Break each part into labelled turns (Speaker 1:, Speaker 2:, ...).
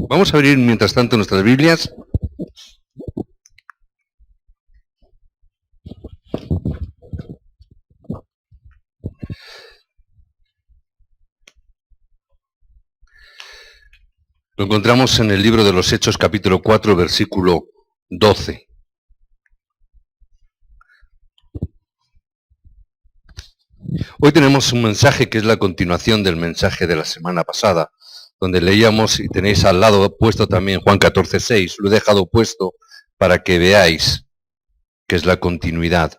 Speaker 1: Vamos a abrir mientras tanto nuestras Biblias. Lo encontramos en el libro de los Hechos, capítulo 4, versículo 12. Hoy tenemos un mensaje que es la continuación del mensaje de la semana pasada, donde leíamos, y tenéis al lado puesto también Juan 14:6, lo he dejado puesto para que veáis que es la continuidad.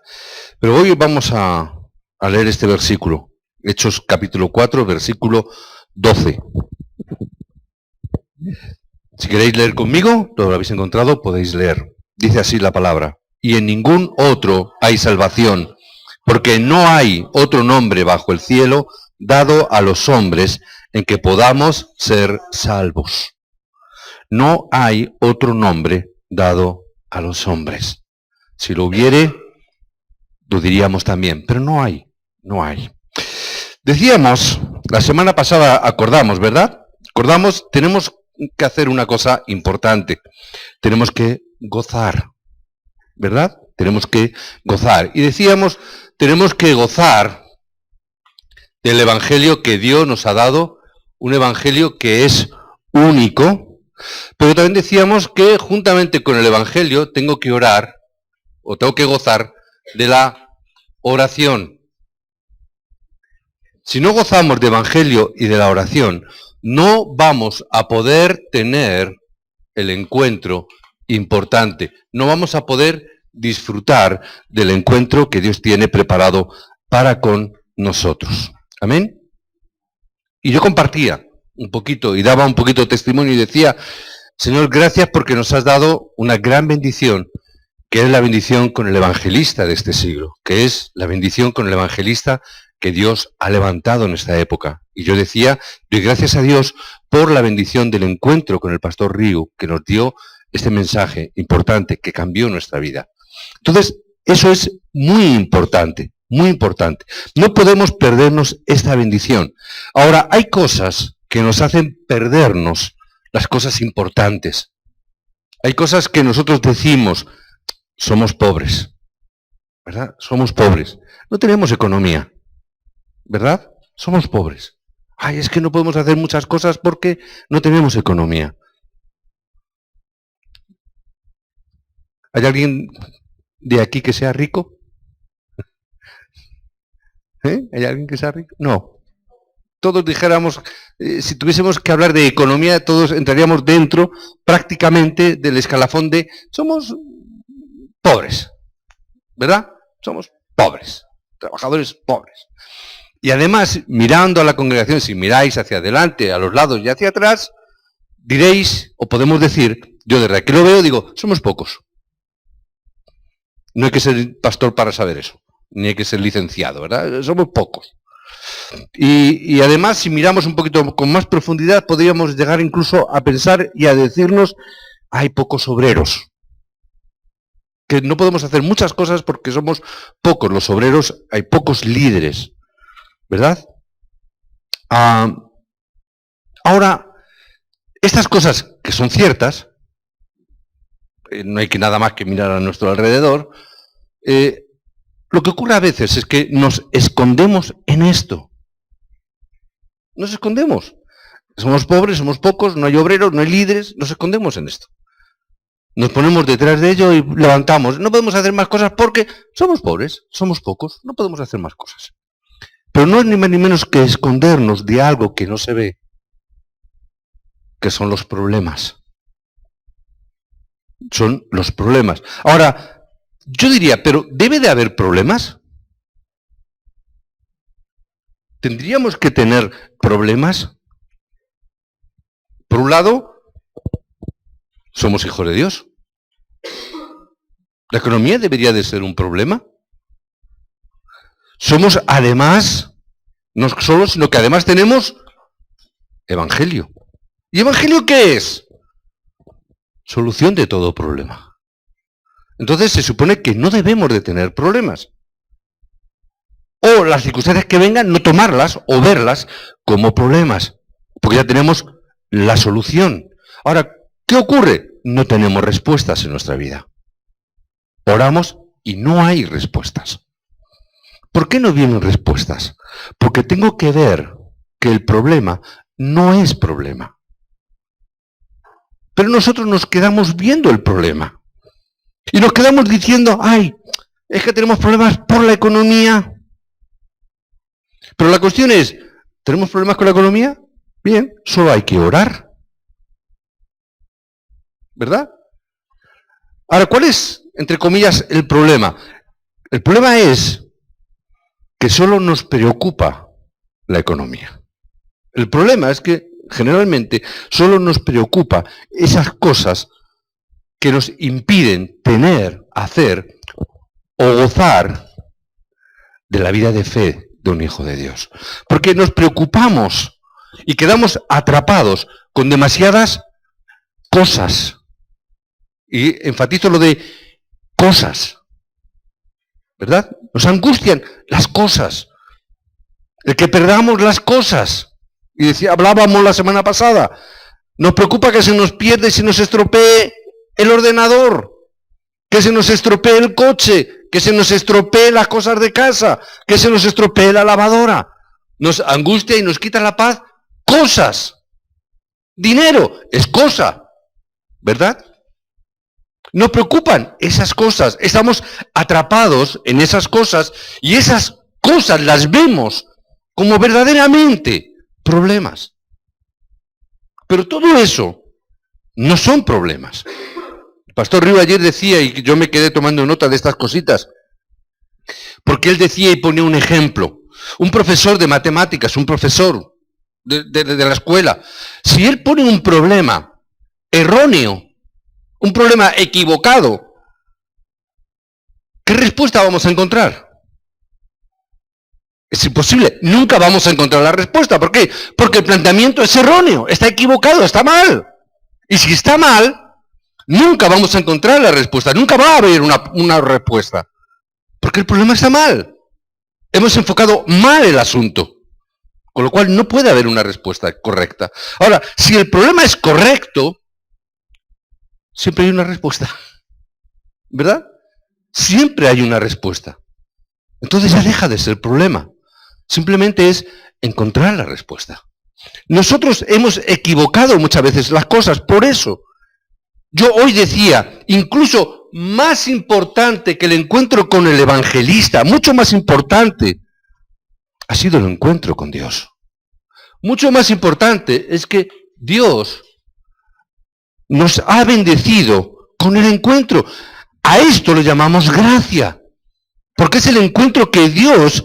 Speaker 1: Pero hoy vamos a leer este versículo, Hechos capítulo 4, versículo 12. Si queréis leer conmigo, todo lo habéis encontrado, podéis leer. Dice así la palabra: y en ningún otro hay salvación, porque no hay otro nombre bajo el cielo dado a los hombres en que podamos ser salvos. No hay otro nombre dado a los hombres. Si lo hubiere, lo diríamos también, pero no hay. Decíamos, la semana pasada acordamos, ¿verdad? Acordamos, tenemos que hacer una cosa importante. Tenemos que gozar, ¿verdad? Tenemos que gozar. Y decíamos, tenemos que gozar del evangelio que Dios nos ha dado, un evangelio que es único, pero también decíamos que juntamente con el evangelio tengo que orar, o tengo que gozar de la oración. Si no gozamos de evangelio y de la oración, no vamos a poder tener el encuentro importante, no vamos a poder disfrutar del encuentro que Dios tiene preparado para con nosotros. ¿Amén? Y yo compartía un poquito y daba un poquito de testimonio y decía: Señor, gracias porque nos has dado una gran bendición, que es la bendición con el evangelista de este siglo, que es la bendición con el evangelista que Dios ha levantado en esta época. Y yo decía, doy gracias a Dios por la bendición del encuentro con el pastor Riu, que nos dio este mensaje importante que cambió nuestra vida. Entonces, eso es muy importante, muy importante. No podemos perdernos esta bendición. Ahora, hay cosas que nos hacen perdernos las cosas importantes. Hay cosas que nosotros decimos: somos pobres, ¿verdad? Somos pobres. No tenemos economía, ¿verdad? Somos pobres. Ay, es que no podemos hacer muchas cosas porque no tenemos economía. ¿Hay alguien de aquí que sea rico? ¿Hay alguien que sea rico? No. Todos dijéramos, si tuviésemos que hablar de economía, todos entraríamos dentro prácticamente del escalafón de somos pobres, ¿verdad? Somos pobres, trabajadores pobres. Y además, mirando a la congregación, si miráis hacia adelante, a los lados y hacia atrás, diréis, o podemos decir, yo de verdad que lo veo, digo, somos pocos. No hay que ser pastor para saber eso, ni hay que ser licenciado, ¿verdad? Somos pocos. Y además, si miramos un poquito con más profundidad, podríamos llegar incluso a pensar y a decirnos, hay pocos obreros. Que no podemos hacer muchas cosas porque somos pocos los obreros, hay pocos líderes, ¿verdad? Ahora, estas cosas que son ciertas, no hay que nada más que mirar a nuestro alrededor, lo que ocurre a veces es que nos escondemos en esto. Nos escondemos. Somos pobres, somos pocos, no hay obreros, no hay líderes, nos escondemos en esto. Nos ponemos detrás de ello y levantamos. No podemos hacer más cosas porque somos pobres, somos pocos, no podemos hacer más cosas. Pero no es ni más ni menos que escondernos de algo que no se ve, que son los problemas. Son los problemas. Ahora, yo diría, ¿pero debe de haber problemas? ¿Tendríamos que tener problemas? Por un lado, somos hijos de Dios. ¿La economía debería de ser un problema? Somos además, no solo, sino que además tenemos evangelio. ¿Y evangelio qué es? Solución de todo problema. Entonces se supone que no debemos de tener problemas. O las circunstancias que vengan, no tomarlas o verlas como problemas. Porque ya tenemos la solución. Ahora, ¿qué ocurre? No tenemos respuestas en nuestra vida. Oramos y no hay respuestas. ¿Por qué no vienen respuestas? Porque tengo que ver que el problema no es problema. Pero nosotros nos quedamos viendo el problema. Y nos quedamos diciendo, ay, es que tenemos problemas por la economía. Pero la cuestión es, ¿tenemos problemas con la economía? Bien, solo hay que orar. ¿Verdad? Ahora, ¿cuál es, entre comillas, el problema? El problema es que solo nos preocupa la economía. El problema es que generalmente solo nos preocupa esas cosas que nos impiden tener, hacer o gozar de la vida de fe de un hijo de Dios. Porque nos preocupamos y quedamos atrapados con demasiadas cosas. Y enfatizo lo de cosas. ¿Verdad? Nos angustian las cosas. El que perdamos las cosas. Y hablábamos la semana pasada. Nos preocupa que se nos pierda y se nos estropee el ordenador. Que se nos estropee el coche. Que se nos estropee las cosas de casa. Que se nos estropee la lavadora. Nos angustia y nos quita la paz. Cosas. Dinero es cosa. ¿Verdad? Nos preocupan esas cosas, estamos atrapados en esas cosas y esas cosas las vemos como verdaderamente problemas. Pero todo eso no son problemas. El pastor Río ayer decía, y yo me quedé tomando nota de estas cositas, porque él decía y ponía un ejemplo. Un profesor de matemáticas, un profesor de la escuela, si él pone un problema erróneo, un problema equivocado, ¿qué respuesta vamos a encontrar? Es imposible, nunca vamos a encontrar la respuesta. ¿Por qué? Porque el planteamiento es erróneo, está equivocado, está mal. Y si está mal, nunca vamos a encontrar la respuesta, nunca va a haber una respuesta. Porque el problema está mal. Hemos enfocado mal el asunto, con lo cual no puede haber una respuesta correcta. Ahora, si el problema es correcto, siempre hay una respuesta, ¿verdad? Siempre hay una respuesta. Entonces ya deja de ser problema. Simplemente es encontrar la respuesta. Nosotros hemos equivocado muchas veces las cosas, por eso. Yo hoy decía, incluso más importante que el encuentro con el evangelista, mucho más importante, ha sido el encuentro con Dios. Mucho más importante es que Dios nos ha bendecido con el encuentro. A esto le llamamos gracia, porque es el encuentro que Dios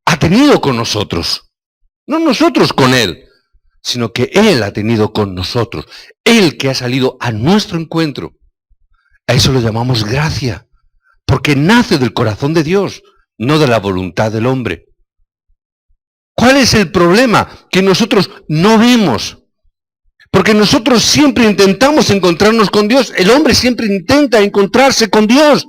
Speaker 1: ha tenido con nosotros. No nosotros con Él, sino que Él ha tenido con nosotros. Él que ha salido a nuestro encuentro. A eso le llamamos gracia, porque nace del corazón de Dios, no de la voluntad del hombre. ¿Cuál es el problema? Que nosotros no vemos. Porque nosotros siempre intentamos encontrarnos con Dios. El hombre siempre intenta encontrarse con Dios.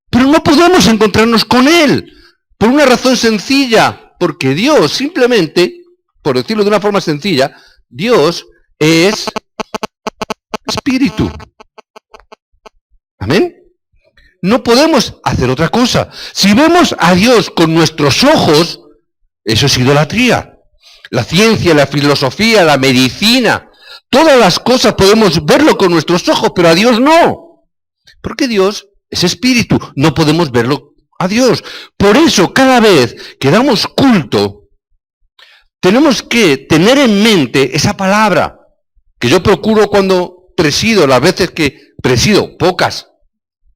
Speaker 1: Pero no podemos encontrarnos con Él. Por una razón sencilla. Porque Dios simplemente, por decirlo de una forma sencilla, Dios es espíritu. ¿Amén? No podemos hacer otra cosa. Si vemos a Dios con nuestros ojos, eso es idolatría. La ciencia, la filosofía, la medicina, todas las cosas podemos verlo con nuestros ojos, pero a Dios no. Porque Dios es espíritu, no podemos verlo a Dios. Por eso, cada vez que damos culto, tenemos que tener en mente esa palabra, que yo procuro cuando presido, las veces que presido, pocas,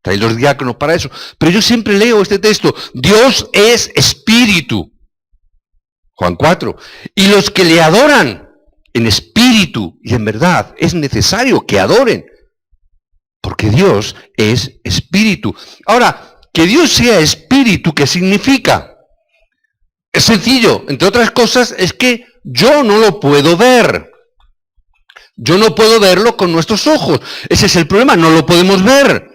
Speaker 1: hay los diáconos para eso, pero yo siempre leo este texto, Dios es espíritu. Juan 4. Y los que le adoran en espíritu y en verdad, es necesario que adoren, porque Dios es espíritu. Ahora, que Dios sea espíritu, ¿qué significa? Es sencillo, entre otras cosas, es que yo no lo puedo ver. Yo no puedo verlo con nuestros ojos. Ese es el problema, no lo podemos ver.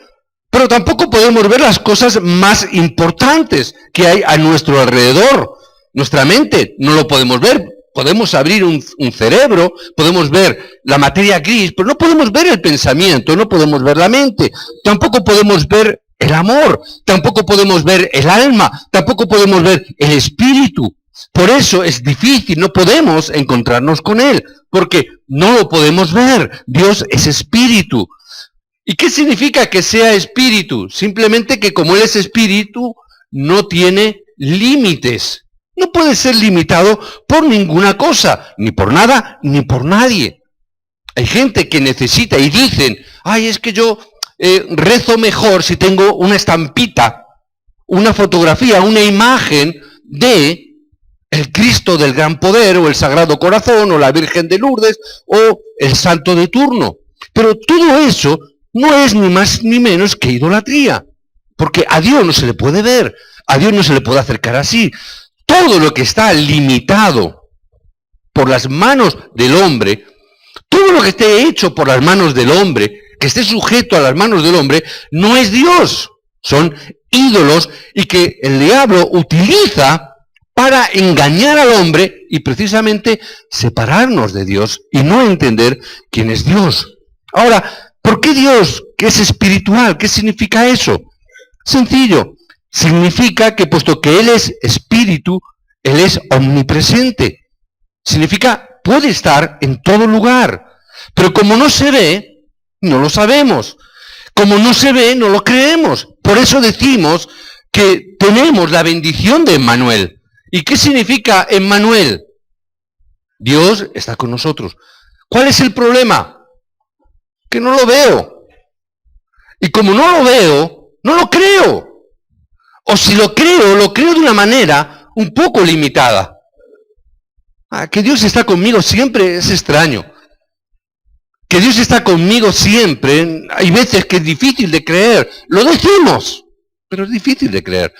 Speaker 1: Pero tampoco podemos ver las cosas más importantes que hay a nuestro alrededor. Nuestra mente no lo podemos ver. Podemos abrir un cerebro, podemos ver la materia gris, pero no podemos ver el pensamiento, no podemos ver la mente, tampoco podemos ver el amor, tampoco podemos ver el alma, tampoco podemos ver el espíritu. Por eso es difícil, no podemos encontrarnos con Él, porque no lo podemos ver. Dios es espíritu. ¿Y qué significa que sea espíritu? Simplemente que como Él es espíritu, no tiene límites. No puede ser limitado por ninguna cosa, ni por nada, ni por nadie. Hay gente que necesita y dicen, ay, es que yo rezo mejor si tengo una estampita, una fotografía, una imagen de el Cristo del Gran Poder, o el Sagrado Corazón, o la Virgen de Lourdes, o el Santo de turno. Pero todo eso no es ni más ni menos que idolatría, porque a Dios no se le puede ver, a Dios no se le puede acercar así. Todo lo que está limitado por las manos del hombre, todo lo que esté hecho por las manos del hombre, que esté sujeto a las manos del hombre, no es Dios. Son ídolos y que el diablo utiliza para engañar al hombre y precisamente separarnos de Dios y no entender quién es Dios. Ahora, ¿por qué Dios, que es espiritual? ¿Qué significa eso? Sencillo. Significa que puesto que Él es espíritu, Él es omnipresente. Significa, puede estar en todo lugar. Pero como no se ve, no lo sabemos. Como no se ve, no lo creemos. Por eso decimos que tenemos la bendición de Emmanuel. ¿Y qué significa Emmanuel? Dios está con nosotros. ¿Cuál es el problema? Que no lo veo. Y como no lo veo, no lo creo. O si lo creo de una manera un poco limitada. Que Dios está conmigo siempre es extraño. Que Dios está conmigo siempre, hay veces que es difícil de creer. Lo decimos, pero es difícil de creer.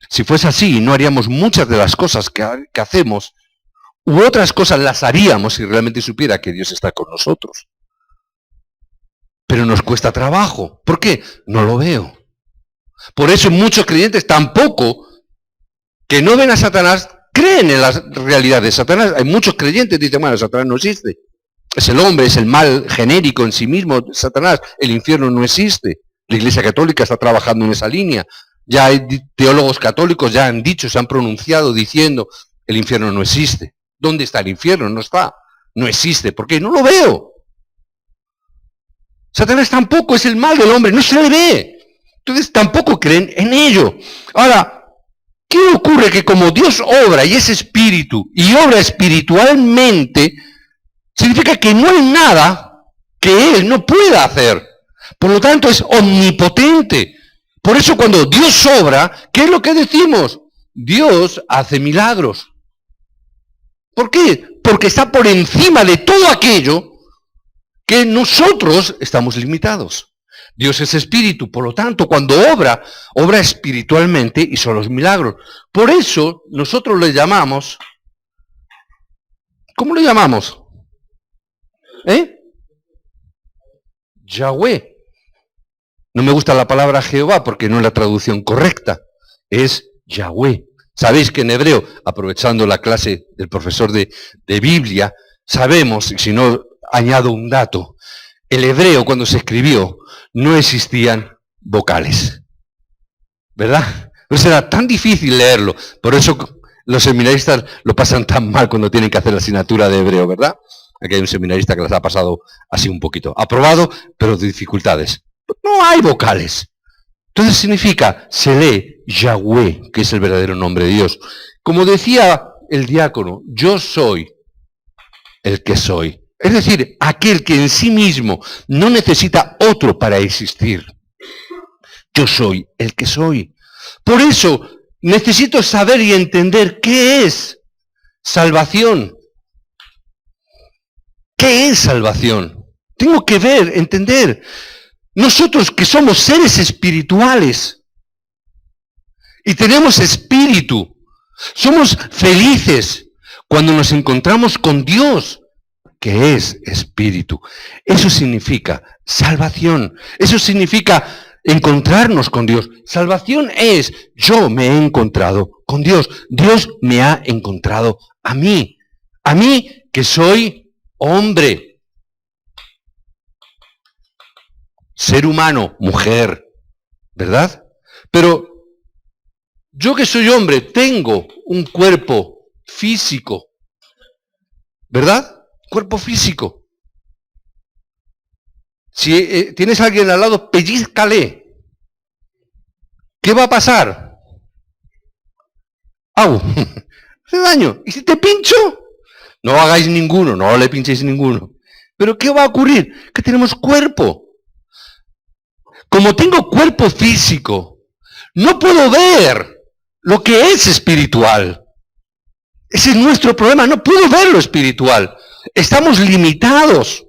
Speaker 1: Si fuese así, no haríamos muchas de las cosas que hacemos, u otras cosas las haríamos si realmente supiera que Dios está con nosotros. Pero nos cuesta trabajo. ¿Por qué? No lo veo. Por eso muchos creyentes tampoco, que no ven a Satanás, creen en la realidad de Satanás. Hay muchos creyentes que dicen, bueno, Satanás no existe. Es el hombre, es el mal genérico en sí mismo, Satanás. El infierno no existe. La Iglesia Católica está trabajando en esa línea. Ya hay teólogos católicos, ya han dicho, se han pronunciado diciendo, el infierno no existe. ¿Dónde está el infierno? No está. No existe. ¿Por qué? No lo veo. Satanás tampoco es el mal del hombre, no se le ve. Entonces tampoco creen en ello. Ahora, ¿qué ocurre? Que como Dios obra y es espíritu, y obra espiritualmente, significa que no hay nada que Él no pueda hacer. Por lo tanto, es omnipotente. Por eso cuando Dios obra, ¿qué es lo que decimos? Dios hace milagros. ¿Por qué? Porque está por encima de todo aquello que nosotros estamos limitados. Dios es espíritu, por lo tanto, cuando obra, obra espiritualmente y son los milagros. Por eso nosotros le llamamos, ¿cómo le llamamos? Yahweh. No me gusta la palabra Jehová porque no es la traducción correcta. Es Yahweh. Sabéis que en hebreo, aprovechando la clase del profesor de Biblia, sabemos, y si no añado un dato, el hebreo cuando se escribió no existían vocales. ¿Verdad? Pues era tan difícil leerlo. Por eso los seminaristas lo pasan tan mal cuando tienen que hacer la asignatura de hebreo, ¿verdad? Aquí hay un seminarista que las ha pasado así un poquito. Aprobado, pero de dificultades. No hay vocales. Entonces significa, se lee Yahweh, que es el verdadero nombre de Dios. Como decía el diácono, yo soy el que soy. Es decir, aquel que en sí mismo no necesita otro para existir. Yo soy el que soy. Por eso necesito saber y entender qué es salvación. ¿Qué es salvación? Tengo que ver, entender. Nosotros que somos seres espirituales y tenemos espíritu, somos felices cuando nos encontramos con Dios, que es espíritu. Eso significa salvación. Eso significa encontrarnos con Dios. Salvación es, yo me he encontrado con Dios. Dios me ha encontrado a mí. A mí, que soy hombre, ser humano, mujer, ¿verdad? Pero yo que soy hombre, tengo un cuerpo físico, ¿verdad? Cuerpo físico. Si tienes a alguien al lado, pellízcale. ¿Qué va a pasar? ¡Au! Hace daño. ¿Y si te pincho? No hagáis ninguno, no le pinchéis ninguno. ¿Pero qué va a ocurrir? Que tenemos cuerpo. Como tengo cuerpo físico, no puedo ver lo que es espiritual. Ese es nuestro problema, no puedo ver lo espiritual. Estamos limitados.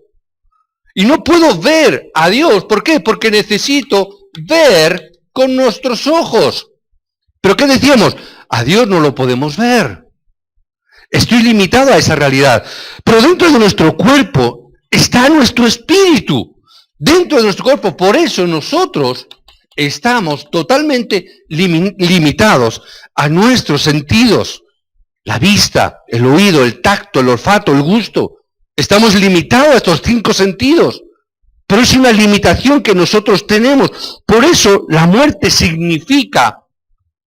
Speaker 1: Y no puedo ver a Dios. ¿Por qué? Porque necesito ver con nuestros ojos. ¿Pero qué decíamos? A Dios no lo podemos ver. Estoy limitado a esa realidad. Pero dentro de nuestro cuerpo está nuestro espíritu. Dentro de nuestro cuerpo. Por eso nosotros estamos totalmente limitados a nuestros sentidos. La vista, el oído, el tacto, el olfato, el gusto. Estamos limitados a estos 5 sentidos. Pero es una limitación que nosotros tenemos. Por eso la muerte significa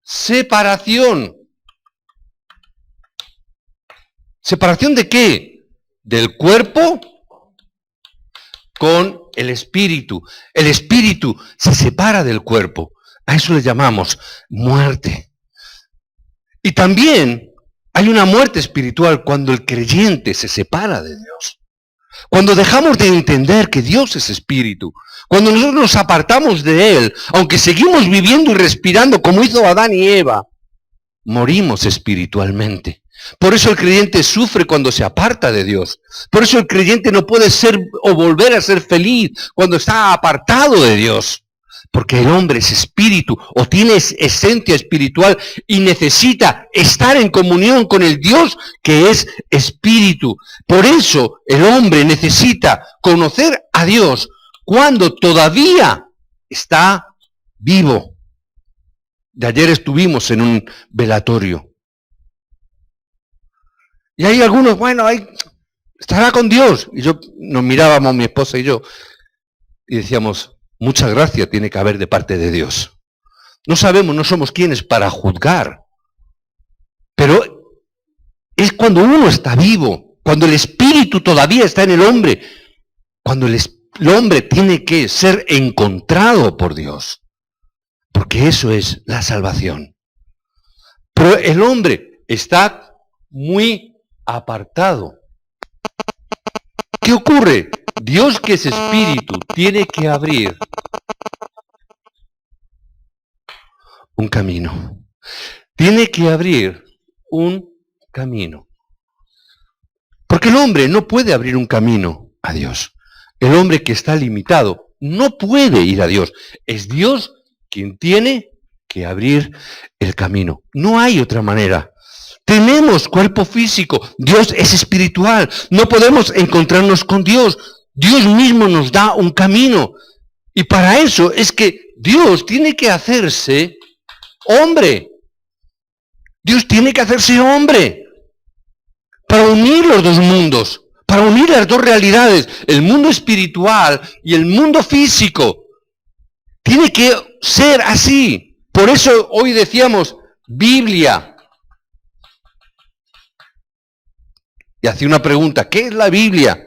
Speaker 1: separación. ¿Separación de qué? Del cuerpo con el espíritu. El espíritu se separa del cuerpo. A eso le llamamos muerte. Y también hay una muerte espiritual cuando el creyente se separa de Dios. Cuando dejamos de entender que Dios es espíritu. Cuando nosotros nos apartamos de Él, aunque seguimos viviendo y respirando como hizo Adán y Eva, morimos espiritualmente. Por eso el creyente sufre cuando se aparta de Dios. Por eso el creyente no puede ser o volver a ser feliz cuando está apartado de Dios. Porque el hombre es espíritu o tiene esencia espiritual y necesita estar en comunión con el Dios que es espíritu. Por eso el hombre necesita conocer a Dios cuando todavía está vivo. De ayer estuvimos en un velatorio. Y hay algunos, bueno, ahí estará con Dios. Y nos mirábamos, mi esposa y yo, y decíamos, mucha gracia tiene que haber de parte de Dios. No sabemos, no somos quienes para juzgar. Pero es cuando uno está vivo, cuando el espíritu todavía está en el hombre, cuando el hombre tiene que ser encontrado por Dios. Porque eso es la salvación. Pero el hombre está muy apartado. ¿Qué ocurre? Dios, que es espíritu, tiene que abrir un camino. Tiene que abrir un camino. Porque el hombre no puede abrir un camino a Dios. El hombre que está limitado no puede ir a Dios. Es Dios quien tiene que abrir el camino. No hay otra manera. Tenemos cuerpo físico. Dios es espiritual. No podemos encontrarnos con Dios. Dios mismo nos da un camino. Y para eso es que Dios tiene que hacerse hombre. Dios tiene que hacerse hombre. Para unir los dos mundos. Para unir las dos realidades. El mundo espiritual y el mundo físico. Tiene que ser así. Por eso hoy decíamos Biblia. Y hacía una pregunta, ¿qué es la Biblia?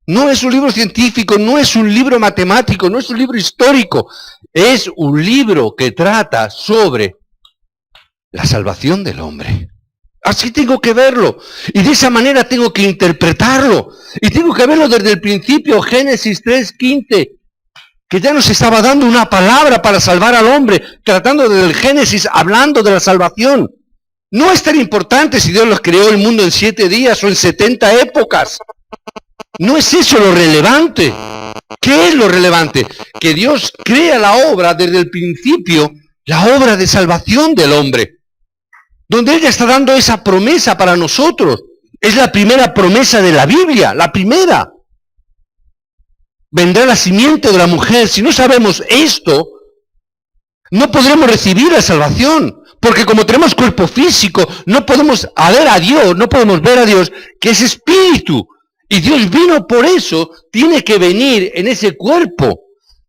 Speaker 1: No es un libro científico, no es un libro matemático, no es un libro histórico. Es un libro que trata sobre la salvación del hombre. Así tengo que verlo. Y de esa manera tengo que interpretarlo. Y tengo que verlo desde el principio, Génesis 3:15. Que ya nos estaba dando una palabra para salvar al hombre, tratando desde el Génesis, hablando de la salvación. No es tan importante si Dios los creó el mundo en 7 días o en 70 épocas. No es eso lo relevante. ¿Qué es lo relevante? Que Dios crea la obra desde el principio, la obra de salvación del hombre. Donde Él ya está dando esa promesa para nosotros. Es la primera promesa de la Biblia, la primera. Vendrá la simiente de la mujer. Si no sabemos esto, no podremos recibir la salvación. Porque como tenemos cuerpo físico, no podemos ver a Dios, no podemos ver a Dios, que es espíritu. Y Dios vino por eso, tiene que venir en ese cuerpo.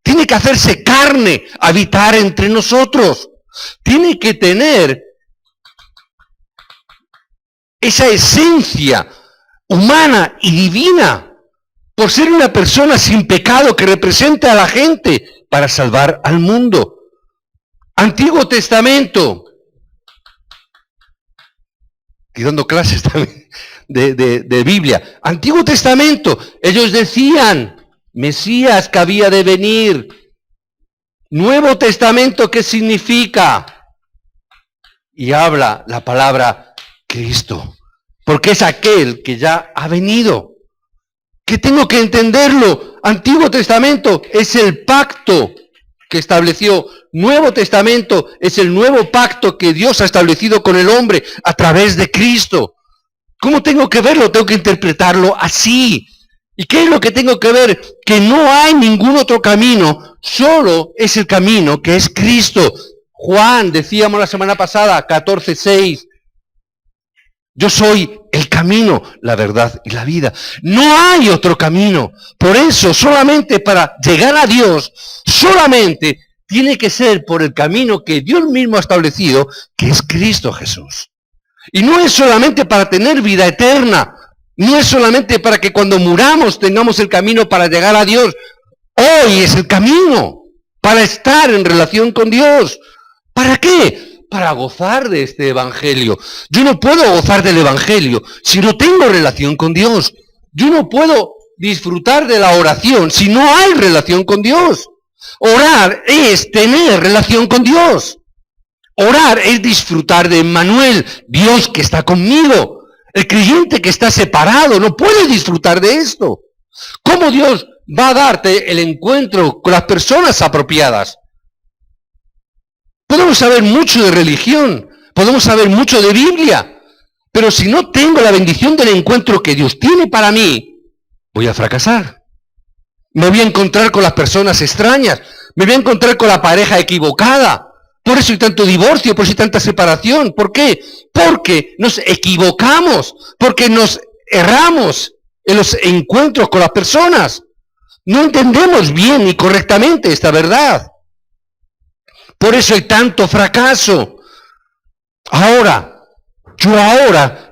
Speaker 1: Tiene que hacerse carne, habitar entre nosotros. Tiene que tener esa esencia humana y divina, por ser una persona sin pecado que represente a la gente para salvar al mundo. Antiguo Testamento. Estoy dando clases también de Biblia. Antiguo Testamento. Ellos decían, Mesías que había de venir. Nuevo Testamento, ¿qué significa? Y habla la palabra Cristo. Porque es aquel que ya ha venido. ¿Qué tengo que entenderlo? Antiguo Testamento es el pacto que estableció. Nuevo Testamento es el nuevo pacto que Dios ha establecido con el hombre a través de Cristo. ¿Cómo tengo que verlo? Tengo que interpretarlo así. ¿Y qué es lo que tengo que ver? Que no hay ningún otro camino, solo es el camino que es Cristo. Juan, decíamos la semana pasada, 14:6. Yo soy el camino, la verdad y la vida. No hay otro camino. Por eso, solamente para llegar a Dios, solamente tiene que ser por el camino que Dios mismo ha establecido, que es Cristo Jesús. Y no es solamente para tener vida eterna. No es solamente para que cuando muramos tengamos el camino para llegar a Dios. Hoy es el camino para estar en relación con Dios. ¿Para qué? Para gozar de este evangelio. Yo no puedo gozar del evangelio si no tengo relación con Dios. Yo no puedo disfrutar de la oración si no hay relación con Dios. Orar es tener relación con Dios. Orar es disfrutar de Emmanuel, Dios que está conmigo. El creyente que está separado no puede disfrutar de esto. ¿Cómo Dios va a darte el encuentro con las personas apropiadas? Podemos saber mucho de religión, podemos saber mucho de Biblia, pero si no tengo la bendición del encuentro que Dios tiene para mí, voy a fracasar. Me voy a encontrar con las personas extrañas, me voy a encontrar con la pareja equivocada. Por eso hay tanto divorcio, por eso hay tanta separación. ¿Por qué? Porque nos equivocamos, porque nos erramos en los encuentros con las personas. No entendemos bien ni correctamente esta verdad. Por eso hay tanto fracaso. Ahora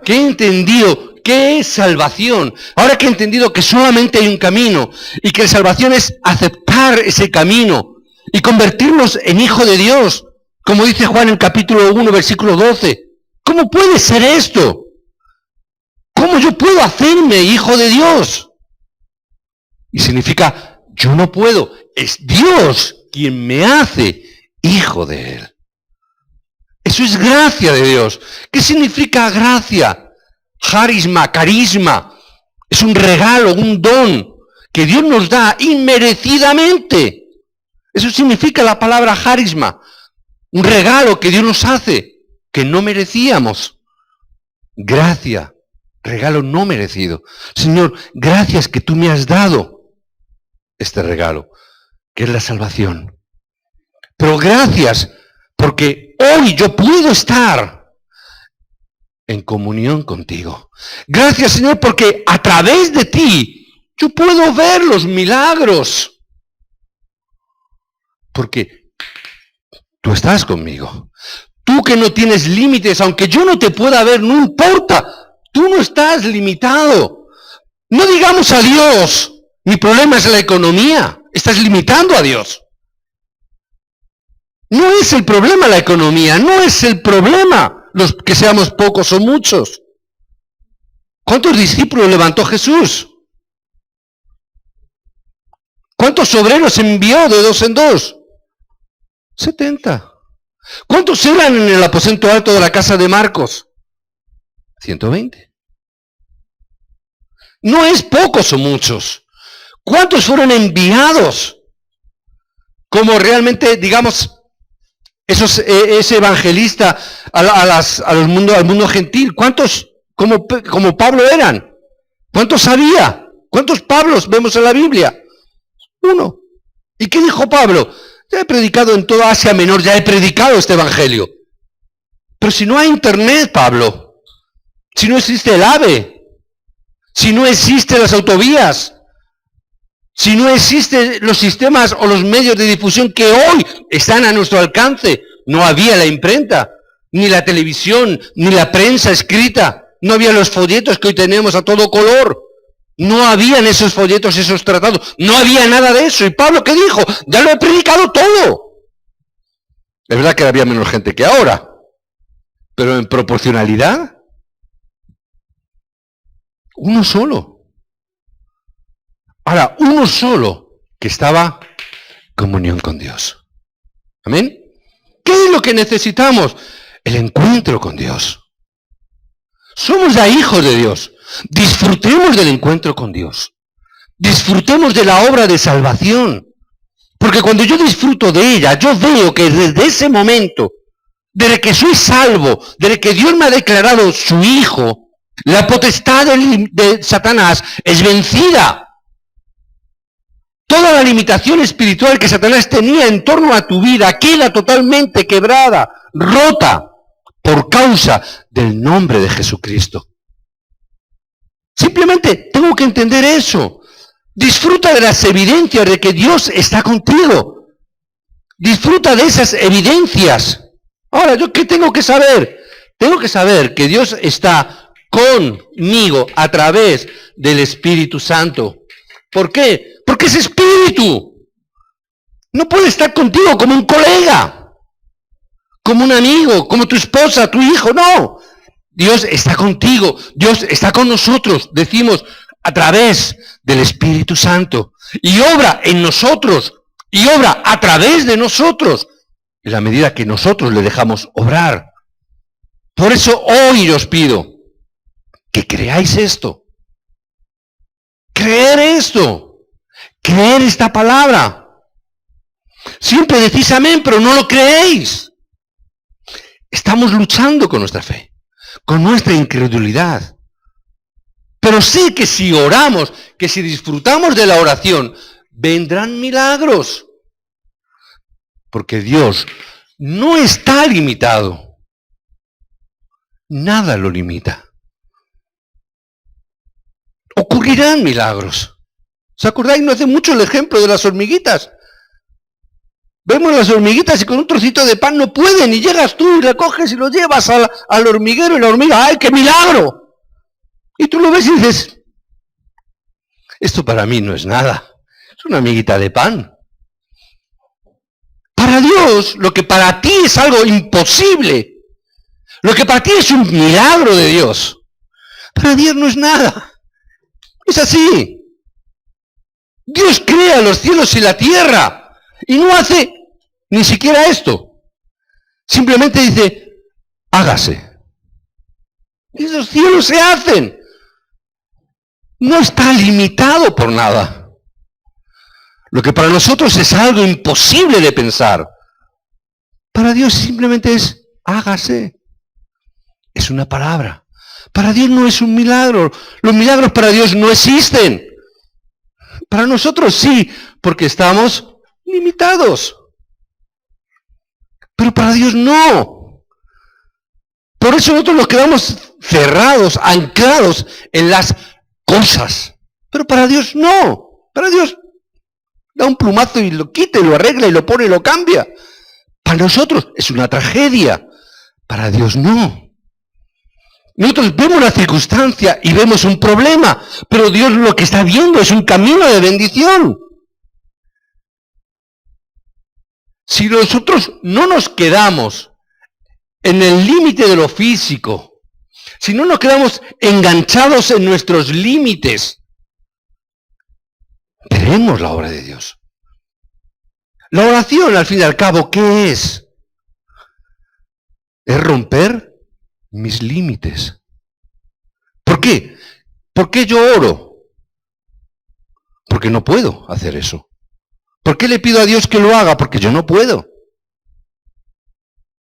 Speaker 1: que he entendido qué es salvación, ahora que he entendido que solamente hay un camino y que la salvación es aceptar ese camino y convertirnos en hijo de Dios, como dice Juan en el capítulo 1, versículo 12. ¿Cómo puede ser esto? ¿Cómo yo puedo hacerme hijo de Dios? Y significa, yo no puedo, es Dios quien me hace hijo de Él. Eso es gracia de Dios. ¿Qué significa gracia? Carisma. Es un regalo, un don que Dios nos da inmerecidamente. Eso significa la palabra carisma. Un regalo que Dios nos hace, que no merecíamos. Gracia, regalo no merecido. Señor, gracias que tú me has dado este regalo, que es la salvación. Pero gracias, porque hoy yo puedo estar en comunión contigo. Gracias, Señor, porque a través de ti yo puedo ver los milagros. Porque tú estás conmigo. Tú que no tienes límites, aunque yo no te pueda ver, no importa. Tú no estás limitado. No digamos a Dios, mi problema es la economía. Estás limitando a Dios. No es el problema la economía, no es el problema los que seamos pocos o muchos. ¿Cuántos discípulos levantó Jesús? ¿Cuántos obreros envió de 2 en 2? 70. ¿Cuántos eran en el aposento alto de la casa de Marcos? 120. No es pocos o muchos. ¿Cuántos fueron enviados? Como realmente, digamos, ese evangelista al mundo gentil. ¿Cuántos como Pablo eran? ¿Cuántos había? ¿Cuántos Pablos vemos en la Biblia? 1. ¿Y qué dijo Pablo? Ya he predicado en toda Asia Menor, ya he predicado este evangelio. Pero si no hay internet, Pablo, si no existe el AVE, si no existen las autovías, si no existen los sistemas o los medios de difusión que hoy están a nuestro alcance, no había la imprenta, ni la televisión, ni la prensa escrita, no había los folletos que hoy tenemos a todo color, no habían esos folletos, esos tratados, no había nada de eso. ¿Y Pablo qué dijo? Ya lo he predicado todo. Es verdad que había menos gente que ahora, pero en proporcionalidad, uno solo. Ahora, uno solo que estaba en comunión con Dios. ¿Amén? ¿Qué es lo que necesitamos? El encuentro con Dios. Somos ya hijos de Dios. Disfrutemos del encuentro con Dios. Disfrutemos de la obra de salvación. Porque cuando yo disfruto de ella, yo veo que desde ese momento, desde que soy salvo, desde que Dios me ha declarado su hijo, la potestad de Satanás es vencida. Toda la limitación espiritual que Satanás tenía en torno a tu vida queda totalmente quebrada, rota, por causa del nombre de Jesucristo. Simplemente tengo que entender eso. Disfruta de las evidencias de que Dios está contigo. Disfruta de esas evidencias. Ahora, ¿yo qué tengo que saber? Tengo que saber que Dios está conmigo a través del Espíritu Santo. ¿Por qué? Porque es Espíritu. No puede estar contigo como un colega, como un amigo, como tu esposa, tu hijo, no. Dios está contigo, Dios está con nosotros, decimos, a través del Espíritu Santo. Y obra en nosotros, y obra a través de nosotros, en la medida que nosotros le dejamos obrar. Por eso hoy os pido que creáis esto. Creer esto. Creer esta palabra. Siempre decís amén, pero no lo creéis. Estamos luchando con nuestra fe, con nuestra incredulidad. Pero sé que si oramos, que si disfrutamos de la oración, vendrán milagros. Porque Dios no está limitado. Nada lo limita. Ocurrirán milagros. ¿Os acordáis? No hace mucho el ejemplo de las hormiguitas. Vemos las hormiguitas y con un trocito de pan no pueden, y llegas tú y la coges y lo llevas al hormiguero y la hormiga, ¡ay, qué milagro! Y tú lo ves y dices, esto para mí no es nada, es una amiguita de pan. Para Dios, lo que para ti es algo imposible, lo que para ti es un milagro de Dios, para Dios no es nada. Es así. Dios crea los cielos y la tierra y no hace ni siquiera esto. Simplemente dice, hágase. Y esos cielos se hacen. No está limitado por nada. Lo que para nosotros es algo imposible de pensar, para Dios simplemente es, hágase. Es una palabra. Para Dios no es un milagro. Los milagros para Dios no existen. Para nosotros sí, porque estamos limitados. Pero para Dios no. Por eso nosotros nos quedamos cerrados, anclados en las cosas. Pero para Dios no. Para Dios da un plumazo y lo quita y lo arregla y lo pone y lo cambia. Para nosotros es una tragedia. Para Dios no. Nosotros vemos la circunstancia y vemos un problema, pero Dios lo que está viendo es un camino de bendición. Si nosotros no nos quedamos en el límite de lo físico, si no nos quedamos enganchados en nuestros límites, veremos la obra de Dios. La oración, al fin y al cabo, ¿qué es? Es romper mis límites. ¿Por qué? ¿Por qué yo oro? Porque no puedo hacer eso. ¿Por qué le pido a Dios que lo haga? Porque yo no puedo.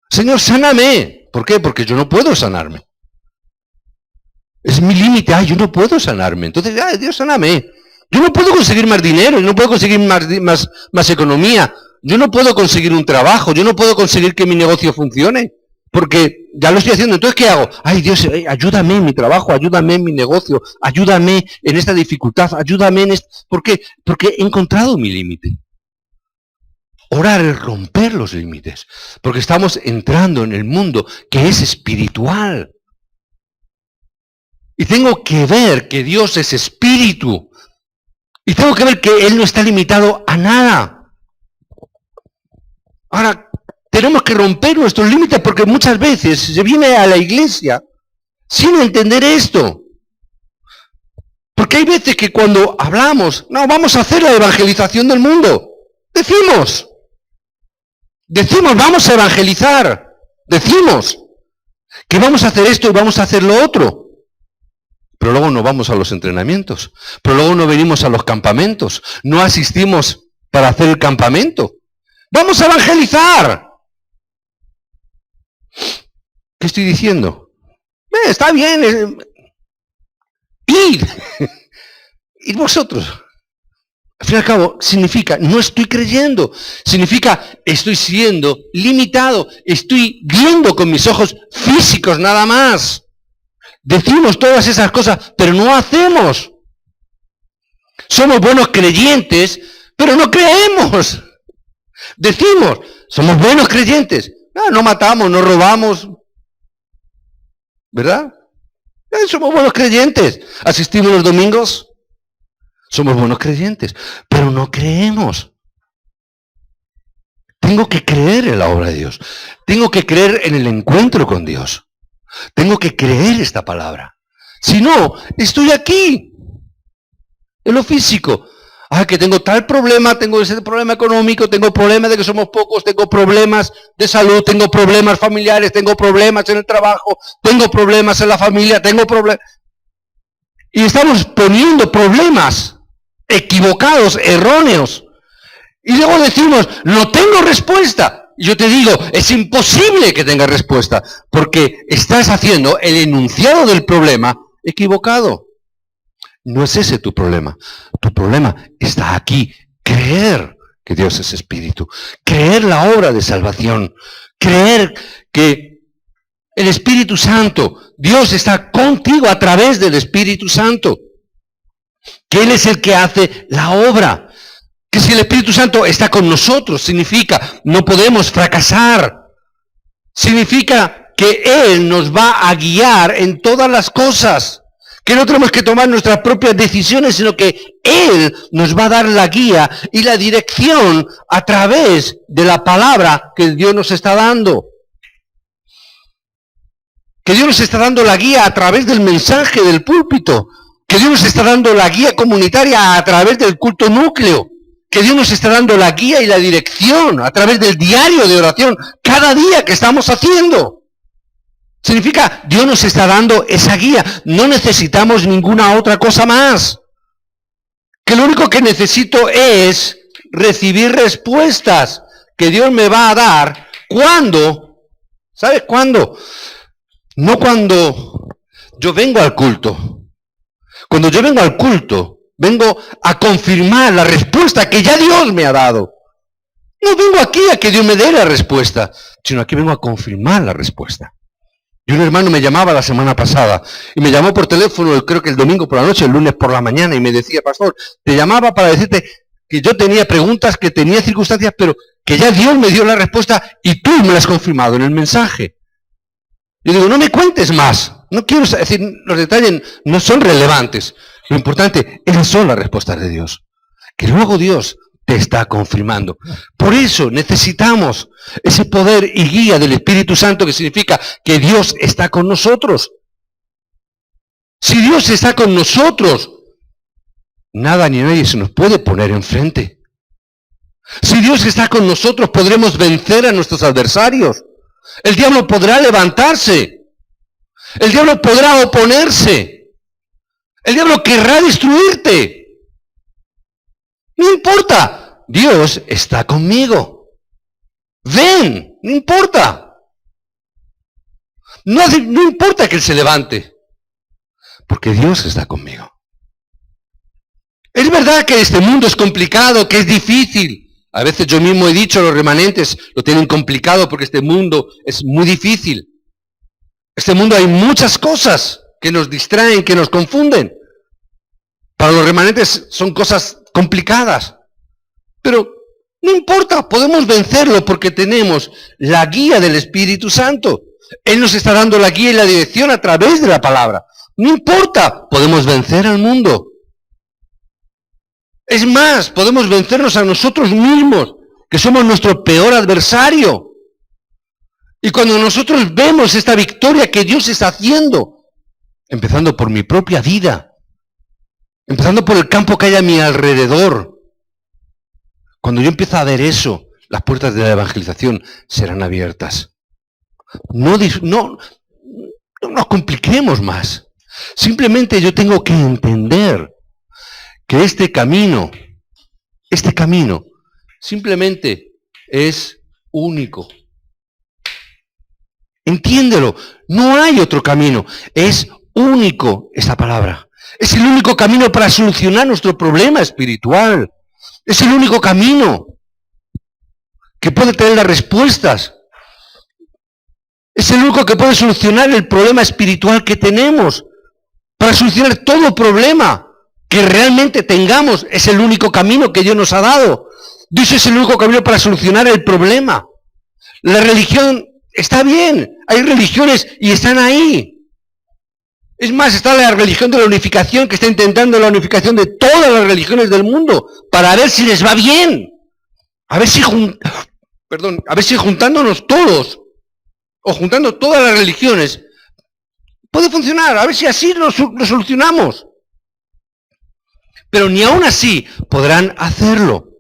Speaker 1: Señor, sáname. ¿Por qué? Porque yo no puedo sanarme. Es mi límite. Yo no puedo sanarme. Entonces, Dios, sáname. Yo no puedo conseguir más dinero, yo no puedo conseguir más economía, yo no puedo conseguir un trabajo, yo no puedo conseguir que mi negocio funcione. porque ya lo estoy haciendo. Entonces, ¿qué hago? Ay, Dios, ayúdame en mi trabajo, ayúdame en mi negocio, ayúdame en esta dificultad, ayúdame en esto. ¿Por qué? Porque he encontrado mi límite. Orar es romper los límites, porque estamos entrando en el mundo que es espiritual. Y tengo que ver que Dios es espíritu. Y tengo que ver que Él no está limitado a nada. Ahora, tenemos que romper nuestros límites porque muchas veces se viene a la iglesia sin entender esto. Porque hay veces que cuando hablamos, no, vamos a hacer la evangelización del mundo. Decimos, vamos a evangelizar. Decimos que vamos a hacer esto y vamos a hacer lo otro. Pero luego no vamos a los entrenamientos. Pero luego no venimos a los campamentos. No asistimos para hacer el campamento. ¡Vamos a evangelizar! ¿Qué estoy diciendo? Está bien. ¡Id! ¡Id vosotros! Al fin y al cabo, significa, no estoy creyendo. Significa, estoy siendo limitado. Estoy viendo con mis ojos físicos nada más. Decimos todas esas cosas, pero no hacemos. Somos buenos creyentes, pero no creemos. Decimos, somos buenos creyentes. No matamos, no robamos. ¿Verdad? Somos buenos creyentes. Asistimos los domingos. Somos buenos creyentes, pero no creemos. Tengo que creer en la obra de Dios. Tengo que creer en el encuentro con Dios. Tengo que creer esta palabra. Si no, estoy aquí, en lo físico. Que tengo tal problema, tengo ese problema económico, tengo problemas de que somos pocos, tengo problemas de salud, tengo problemas familiares, tengo problemas en el trabajo, tengo problemas en la familia, tengo problemas. Y estamos poniendo problemas equivocados, erróneos. Y luego decimos, no tengo respuesta. Y yo te digo, es imposible que tengas respuesta, porque estás haciendo el enunciado del problema equivocado. No es ese tu problema. Tu problema está aquí. Creer que Dios es espíritu. Creer la obra de salvación. Creer que el Espíritu Santo, Dios está contigo a través del Espíritu Santo. Que Él es el que hace la obra. Que si el Espíritu Santo está con nosotros, significa no podemos fracasar. Significa que Él nos va a guiar en todas las cosas. Que no tenemos que tomar nuestras propias decisiones, sino que Él nos va a dar la guía y la dirección a través de la palabra que Dios nos está dando. Que Dios nos está dando la guía a través del mensaje del púlpito. Que Dios nos está dando la guía comunitaria a través del culto núcleo. Que Dios nos está dando la guía y la dirección a través del diario de oración cada día que estamos haciendo. Significa, Dios nos está dando esa guía. No necesitamos ninguna otra cosa más. Que lo único que necesito es recibir respuestas que Dios me va a dar. ¿Cuándo? ¿Sabes cuándo? No cuando yo vengo al culto. Cuando yo vengo al culto, vengo a confirmar la respuesta que ya Dios me ha dado. No vengo aquí a que Dios me dé la respuesta, sino aquí vengo a confirmar la respuesta. Y un hermano me llamaba la semana pasada, y me llamó por teléfono, creo que el domingo por la noche, el lunes por la mañana, y me decía, pastor, te llamaba para decirte que yo tenía preguntas, que tenía circunstancias, pero que ya Dios me dio la respuesta, y tú me la has confirmado en el mensaje. Yo digo, no me cuentes más, no quiero decir, los detalles no son relevantes, lo importante, esas son las respuestas de Dios, que luego Dios te está confirmando. Por eso necesitamos ese poder y guía del Espíritu Santo, que significa que Dios está con nosotros. Si Dios está con nosotros, nada ni nadie se nos puede poner enfrente. Si Dios está con nosotros, podremos vencer a nuestros adversarios. El diablo podrá levantarse. El diablo podrá oponerse. El diablo querrá destruirte. No importa, Dios está conmigo. Ven, no importa. No importa que Él se levante, porque Dios está conmigo. Es verdad que este mundo es complicado, que es difícil. A veces yo mismo he dicho, los remanentes lo tienen complicado porque este mundo es muy difícil. Este mundo hay muchas cosas que nos distraen, que nos confunden. Para los remanentes son cosas complicadas. Pero no importa, podemos vencerlo porque tenemos la guía del Espíritu Santo. Él nos está dando la guía y la dirección a través de la palabra. No importa, podemos vencer al mundo. Es más, podemos vencernos a nosotros mismos, que somos nuestro peor adversario. Y cuando nosotros vemos esta victoria que Dios está haciendo, empezando por mi propia vida, empezando por el campo que hay a mi alrededor, cuando yo empiezo a ver eso, las puertas de la evangelización serán abiertas. No nos compliquemos más. Simplemente yo tengo que entender que este camino simplemente es único. Entiéndelo, no hay otro camino, es único esa palabra. Es el único camino para solucionar nuestro problema espiritual. Es el único camino que puede tener las respuestas. Es el único que puede solucionar el problema espiritual que tenemos. Para solucionar todo problema que realmente tengamos, es el único camino que Dios nos ha dado. Dios es el único camino para solucionar el problema. La religión está bien, hay religiones y están ahí. Es más, está la religión de la unificación que está intentando la unificación de todas las religiones del mundo para ver si les va bien. A ver si juntándonos todos o juntando todas las religiones puede funcionar, a ver si así lo solucionamos. Pero ni aún así podrán hacerlo.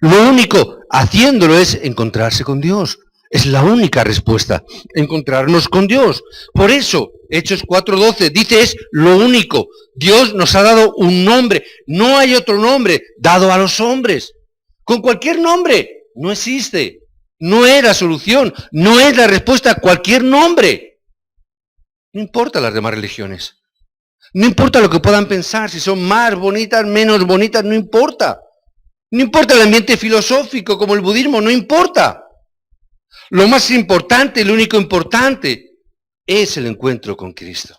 Speaker 1: Lo único haciéndolo es encontrarse con Dios. Es la única respuesta, encontrarnos con Dios. Por eso, Hechos 4:12 dice es lo único. Dios nos ha dado un nombre. No hay otro nombre dado a los hombres. Con cualquier nombre no existe. No es la solución. No es la respuesta a cualquier nombre. No importa las demás religiones. No importa lo que puedan pensar, si son más bonitas, menos bonitas, no importa. No importa el ambiente filosófico como el budismo, no importa. Lo más importante, lo único importante, es el encuentro con Cristo.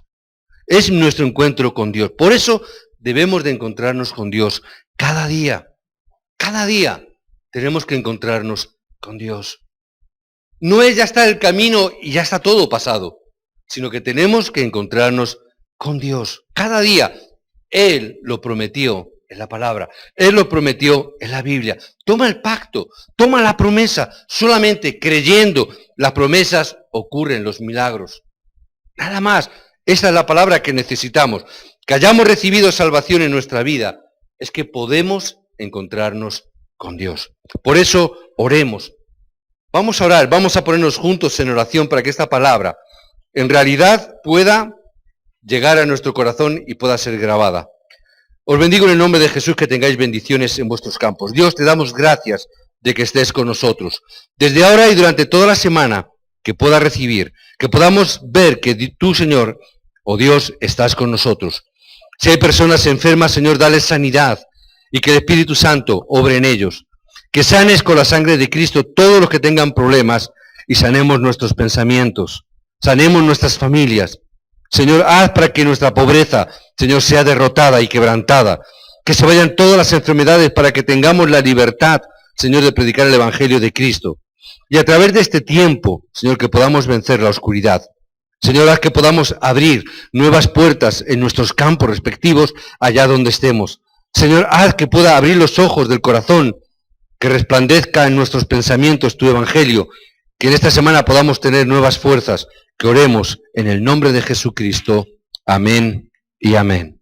Speaker 1: Es nuestro encuentro con Dios. Por eso debemos de encontrarnos con Dios cada día. Cada día tenemos que encontrarnos con Dios. No es ya está el camino y ya está todo pasado, sino que tenemos que encontrarnos con Dios. Cada día. Él lo prometió en la palabra. Él lo prometió en la Biblia. Toma el pacto, toma la promesa. Solamente creyendo las promesas ocurren los milagros. Nada más. Esa es la palabra que necesitamos. Que hayamos recibido salvación en nuestra vida. Es que podemos encontrarnos con Dios. Por eso oremos. Vamos a orar, vamos a ponernos juntos en oración para que esta palabra en realidad pueda llegar a nuestro corazón y pueda ser grabada. Os bendigo en el nombre de Jesús, que tengáis bendiciones en vuestros campos. Dios, te damos gracias de que estés con nosotros. Desde ahora y durante toda la semana, que pueda recibir, que podamos ver que tú, Señor, oh Dios, estás con nosotros. Si hay personas enfermas, Señor, dales sanidad y que el Espíritu Santo obre en ellos. Que sanes con la sangre de Cristo todos los que tengan problemas y sanemos nuestros pensamientos, sanemos nuestras familias. Señor, haz para que nuestra pobreza, Señor, sea derrotada y quebrantada. Que se vayan todas las enfermedades para que tengamos la libertad, Señor, de predicar el Evangelio de Cristo. Y a través de este tiempo, Señor, que podamos vencer la oscuridad. Señor, haz que podamos abrir nuevas puertas en nuestros campos respectivos allá donde estemos. Señor, haz que pueda abrir los ojos del corazón, que resplandezca en nuestros pensamientos tu Evangelio, que en esta semana podamos tener nuevas fuerzas, que oremos en el nombre de Jesucristo. Amén y amén.